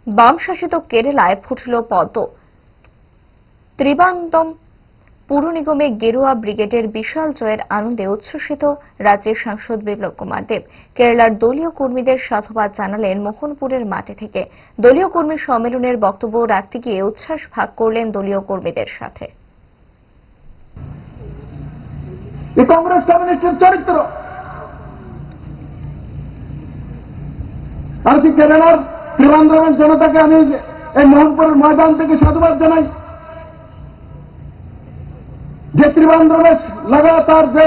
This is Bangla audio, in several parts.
বাম শাসিত কেরালায় ফুটল পদ্ম। ত্রিবান্দম পুর নিগমে গেরুয়া ব্রিগেডের বিশাল জয়ের আনন্দে উচ্ছ্বসিত রাজ্যের সাংসদ বিপ্লব কুমার দেব। কেরালার দলীয় কর্মীদের সাধুবাদ জানালেন মোহনপুরের মাটি থেকে। দলীয় কর্মী সম্মেলনের বক্তব্য রাখতে গিয়ে উচ্ছ্বাস ভাগ করলেন দলীয় কর্মীদের সাথে। কংগ্রেস কমিউনিস্টের চরিত্র আর কেরালার ত্রিবান্দ্রমের জনতাকে আমি এই মোহনপুরের ময়দান থেকে সাধুবাদ জানাই যে ত্রিবান্দ্রমের লাগাতার যে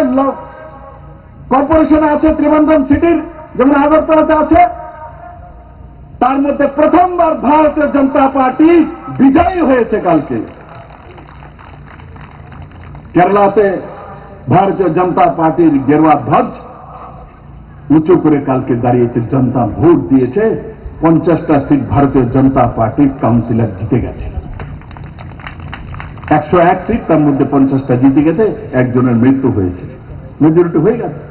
কর্পোরেশনে আছে, ত্রিবান্দ্রম সিটির যেমন আগরতলাতে আছে, তার মধ্যে প্রথমবার ভারতীয় জনতা পার্টি বিজয়ী হয়েছে। কালকে কেরালাতে ভারতীয় জনতা পার্টির গেরুয়া ধ্বজ উঁচু করে কালকে দাঁড়িয়েছে। জনতা ভোট দিয়েছে, 50টা সিট ভারতীয় জনতা পার্টির কাউন্সিলর জিতে গেছে। 101 সিট, তার মধ্যে 50টা জিতে গেছে, একজনের মৃত্যু হয়েছে, মেজরিটি হয়ে গেছে।